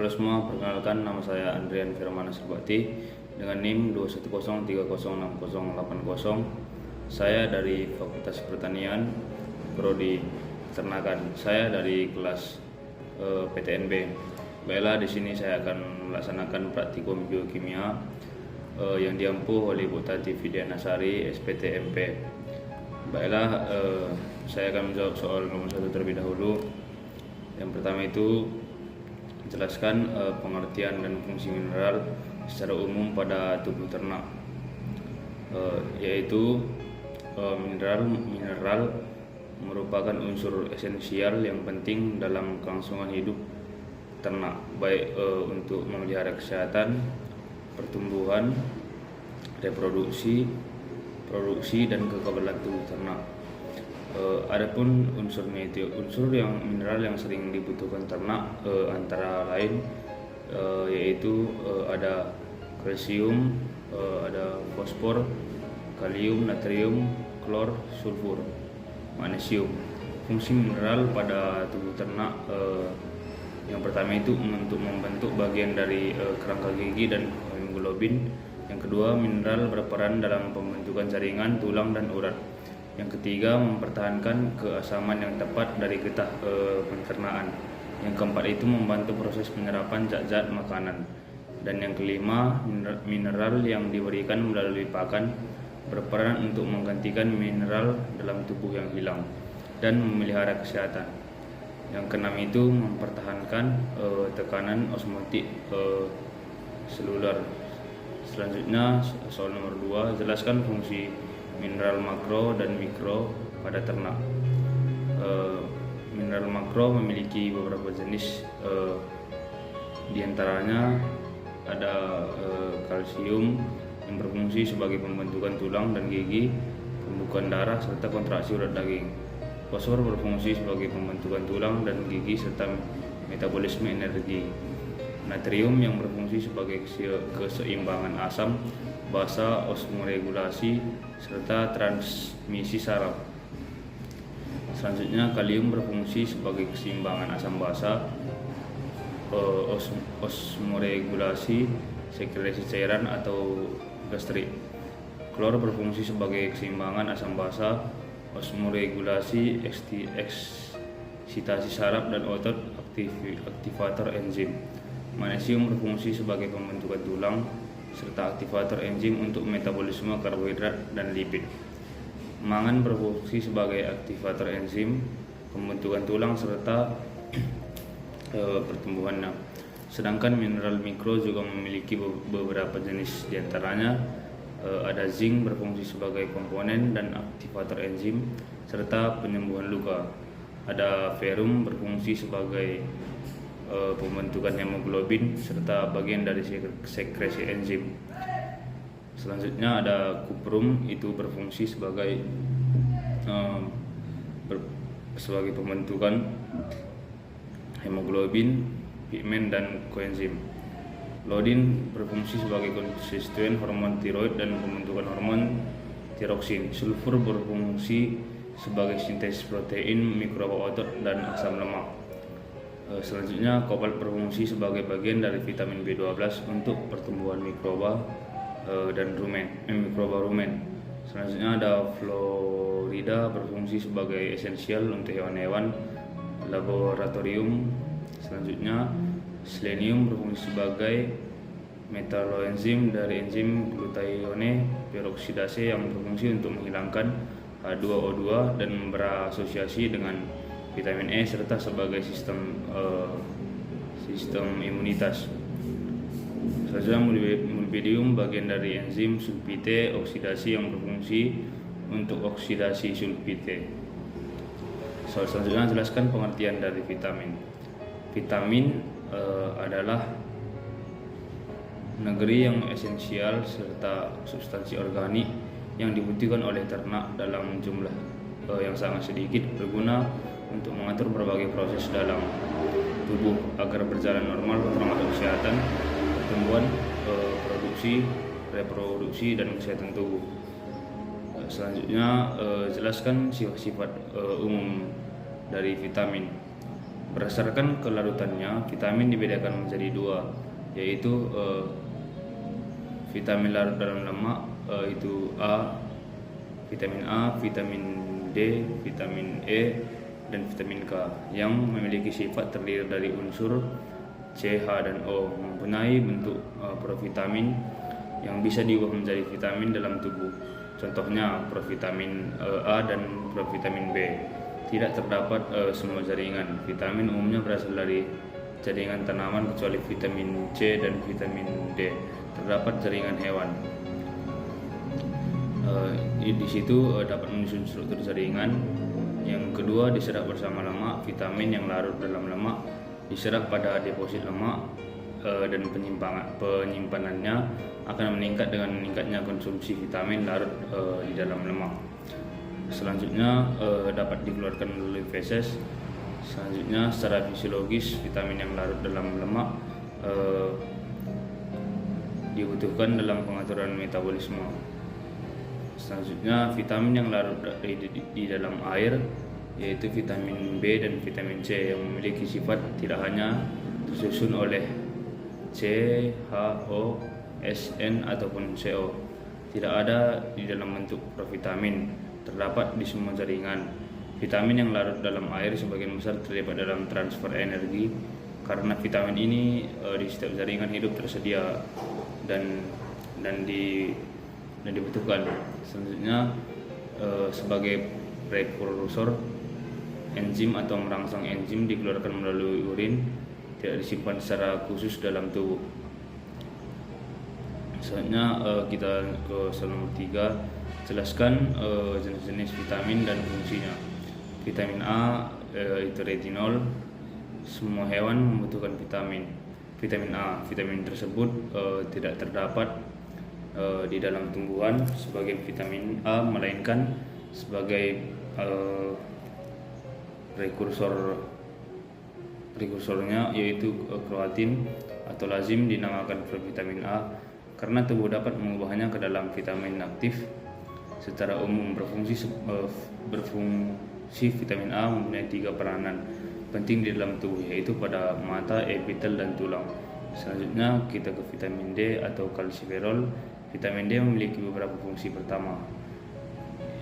Halo semua, perkenalkan nama saya Andrian Firmana Serbati dengan NIM 210306080. Saya dari Fakultas Pertanian, Prodi Peternakan. Saya dari kelas PTNB. Baiklah, di sini saya akan melaksanakan praktikum biokimia yang diampu oleh Bu Tati Fidianasari, SPTMP. Baiklah, saya akan menjawab soal nomor 1 terlebih dahulu. Yang pertama itu jelaskan pengertian dan fungsi mineral secara umum pada tubuh ternak, yaitu mineral merupakan unsur esensial yang penting dalam kelangsungan hidup ternak, baik untuk memelihara kesehatan, pertumbuhan, reproduksi, produksi, dan kekebalan tubuh ternak. Adapun unsurnya itu mineral yang sering dibutuhkan ternak antara lain yaitu ada kalsium, ada fosfor, kalium, natrium, klor, sulfur, magnesium. Fungsi mineral pada tubuh ternak yang pertama itu untuk membentuk bagian dari kerangka gigi dan hemoglobin. Yang kedua, mineral berperan dalam pembentukan jaringan, tulang, dan urat. Yang ketiga, mempertahankan keasaman yang tepat dari getah pencernaan. Yang keempat itu membantu proses penyerapan zat-zat makanan. Dan yang kelima, mineral yang diberikan melalui pakan berperan untuk menggantikan mineral dalam tubuh yang hilang dan memelihara kesehatan. Yang keenam itu mempertahankan tekanan osmotik seluler. Selanjutnya, soal nomor 2, jelaskan fungsi mineral makro dan mikro pada ternak. Mineral makro memiliki beberapa jenis, diantaranya ada kalsium yang berfungsi sebagai pembentukan tulang dan gigi, pembukaan darah, serta kontraksi urat daging. Fosfor berfungsi sebagai pembentukan tulang dan gigi serta metabolisme energi. Natrium yang berfungsi sebagai keseimbangan asam, basa, osmoregulasi, serta transmisi saraf. Selanjutnya, kalium berfungsi sebagai keseimbangan asam basa, osmoregulasi, sekresi cairan atau gastrik. Klor berfungsi sebagai keseimbangan asam basa, osmoregulasi, eksitasi saraf dan otot, aktivator enzim. Magnesium berfungsi sebagai pembentukan tulang serta aktivator enzim untuk metabolisme karbohidrat dan lipid. Mangan berfungsi sebagai aktivator enzim, pembentukan tulang serta pertumbuhannya. Sedangkan mineral mikro juga memiliki beberapa jenis, diantaranya ada zinc berfungsi sebagai komponen dan aktivator enzim serta penyembuhan luka. Ada ferrum berfungsi sebagai pembentukan hemoglobin serta bagian dari sekresi enzim. Selanjutnya ada kuprum, itu berfungsi sebagai pembentukan hemoglobin, pigmen, dan koenzim. Lodin berfungsi sebagai konstituen hormon tiroid dan pembentukan hormon tiroksin. Sulfur berfungsi sebagai sintesis protein, mikroba otot, dan asam lemak. Selanjutnya, kobalt berfungsi sebagai bagian dari vitamin B12 untuk pertumbuhan mikroba dan mikroba rumen. Selanjutnya ada fluorida berfungsi sebagai esensial untuk hewan-hewan laboratorium. Selanjutnya, selenium berfungsi sebagai metaloenzim dari enzim glutathione peroksidase yang berfungsi untuk menghilangkan H2O2 dan berasosiasi dengan vitamin E serta sebagai sistem imunitas. Selanjutnya, molybdenum bagian dari enzim sulfite oksidasi yang berfungsi untuk oksidasi sulfite. Soal selanjutnya, jelaskan pengertian dari vitamin. Vitamin adalah negeri yang esensial serta substansi organik yang dibutuhkan oleh ternak dalam jumlah yang sangat sedikit, berguna untuk mengatur berbagai proses dalam tubuh agar berjalan normal, termasuk kesehatan, pertumbuhan, produksi, reproduksi, dan kesehatan tubuh. Selanjutnya, jelaskan sifat-sifat umum dari vitamin. Berdasarkan kelarutannya, vitamin dibedakan menjadi dua, yaitu vitamin larut dalam lemak, itu vitamin A, vitamin D, vitamin E, dan vitamin K, yang memiliki sifat terdiri dari unsur C, H, dan O, mempunyai bentuk provitamin yang bisa diubah menjadi vitamin dalam tubuh. Contohnya provitamin A dan provitamin B. Tidak terdapat semua jaringan. Vitamin umumnya berasal dari jaringan tanaman kecuali vitamin C dan vitamin D. Terdapat jaringan hewan. Di situ dapat menyusun struktur jaringan. Yang kedua, diserap bersama lemak. Vitamin yang larut dalam lemak diserap pada deposit lemak, dan penyimpanannya akan meningkat dengan meningkatnya konsumsi vitamin larut di dalam lemak. Selanjutnya dapat dikeluarkan melalui feses. Selanjutnya, secara fisiologis, vitamin yang larut dalam lemak dibutuhkan dalam pengaturan metabolisme. Selanjutnya, vitamin yang larut di dalam air, yaitu vitamin B dan vitamin C, yang memiliki sifat tidak hanya tersusun oleh C, H, O, S, N, ataupun CO. Tidak ada di dalam bentuk provitamin, terdapat di semua jaringan. Vitamin yang larut dalam air sebagian besar terlibat dalam transfer energi, karena vitamin ini di setiap jaringan hidup tersedia dan dibutuhkan. Selanjutnya, sebagai prekursor, enzim atau merangsang enzim dikeluarkan melalui urin, tidak disimpan secara khusus dalam tubuh. Selanjutnya kita ke slide nomor 3, jelaskan jenis-jenis vitamin dan fungsinya. Vitamin A itu retinol. Semua hewan membutuhkan vitamin A. Vitamin tersebut tidak terdapat di dalam tumbuhan sebagai vitamin A, melainkan sebagai prekursornya, yaitu kreatin atau lazim dinamakan vitamin A karena tubuh dapat mengubahnya ke dalam vitamin aktif. Secara umum berfungsi vitamin A mempunyai 3 peranan penting di dalam tubuh, yaitu pada mata, epitel, dan tulang. Selanjutnya kita ke vitamin D atau kalsiferol. Vitamin D memiliki beberapa fungsi. Pertama,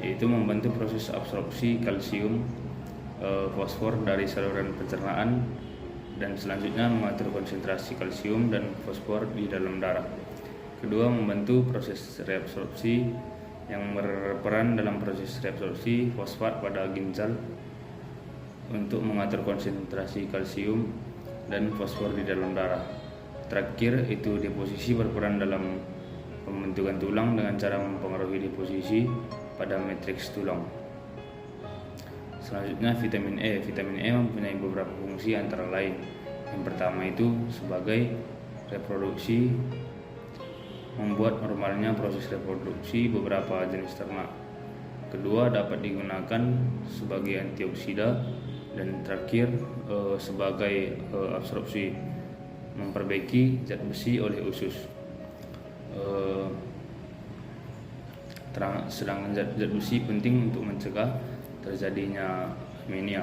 yaitu membantu proses absorpsi kalsium, fosfor dari saluran pencernaan, dan selanjutnya mengatur konsentrasi kalsium dan fosfor di dalam darah. Kedua, membantu proses reabsorpsi, yang berperan dalam proses reabsorpsi fosfat pada ginjal untuk mengatur konsentrasi kalsium dan fosfor di dalam darah. Terakhir, itu deposisi, berperan dalam pembentukan tulang dengan cara mempengaruhi deposisi pada matriks tulang. Selanjutnya, vitamin E. Vitamin E mempunyai beberapa fungsi antara lain. Yang pertama itu sebagai reproduksi, membuat normalnya proses reproduksi beberapa jenis ternak. Kedua, dapat digunakan sebagai antioksida, dan terakhir sebagai absorpsi, memperbaiki zat besi oleh usus. Sedangkan zat besi penting untuk mencegah terjadinya anemia.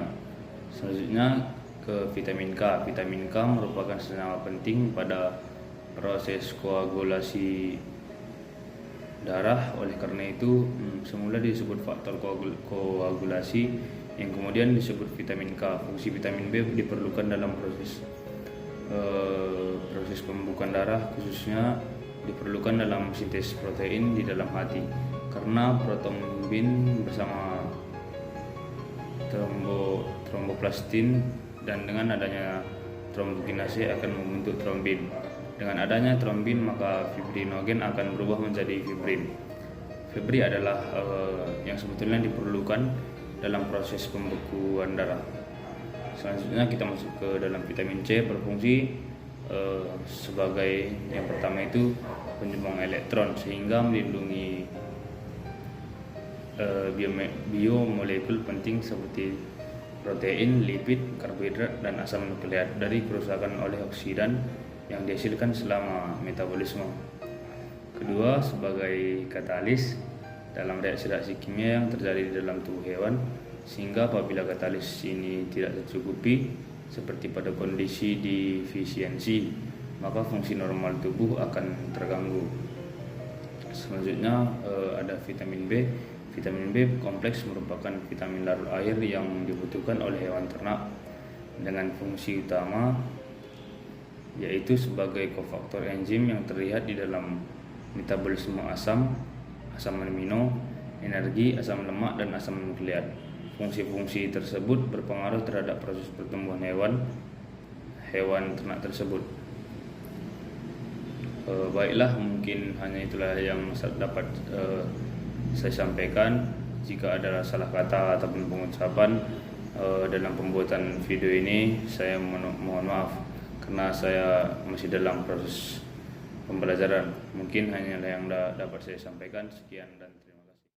Selanjutnya ke vitamin K. Vitamin K merupakan senyawa penting pada proses koagulasi darah. Oleh karena itu, semula disebut faktor koagulasi, yang kemudian disebut vitamin K. Fungsi vitamin B diperlukan dalam proses pembukaan darah, khususnya diperlukan dalam sintesis protein di dalam hati, karena protombin bersama tromboplastin, dan dengan adanya trombokinase akan membentuk trombin. Dengan adanya trombin, maka fibrinogen akan berubah menjadi fibrin. Fibrin adalah yang sebetulnya diperlukan dalam proses pembekuan darah. Selanjutnya kita masuk ke dalam vitamin C. Berfungsi sebagai yang pertama itu penyumbang elektron, sehingga melindungi biomolekul penting seperti protein, lipid, karbohidrat, dan asam nukleat dari kerusakan oleh oksidan yang dihasilkan selama metabolisme. Kedua, sebagai katalis dalam reaksi-reaksi kimia yang terjadi di dalam tubuh hewan, sehingga apabila katalis ini tidak tercukupi, seperti pada kondisi defisiensi, maka fungsi normal tubuh akan terganggu. Selanjutnya ada vitamin B. Vitamin B kompleks merupakan vitamin larut air yang dibutuhkan oleh hewan ternak dengan fungsi utama yaitu sebagai kofaktor enzim yang terlihat di dalam metabolisme asam amino, energi, asam lemak, dan asam nukleat. Fungsi-fungsi tersebut berpengaruh terhadap proses pertumbuhan hewan ternak tersebut. Baiklah, mungkin hanya itulah yang dapat saya sampaikan. Jika ada salah kata ataupun pengucapan dalam pembuatan video ini, saya mohon maaf karena saya masih dalam proses pembelajaran. Mungkin hanyalah yang dapat saya sampaikan. Sekian dan terima kasih.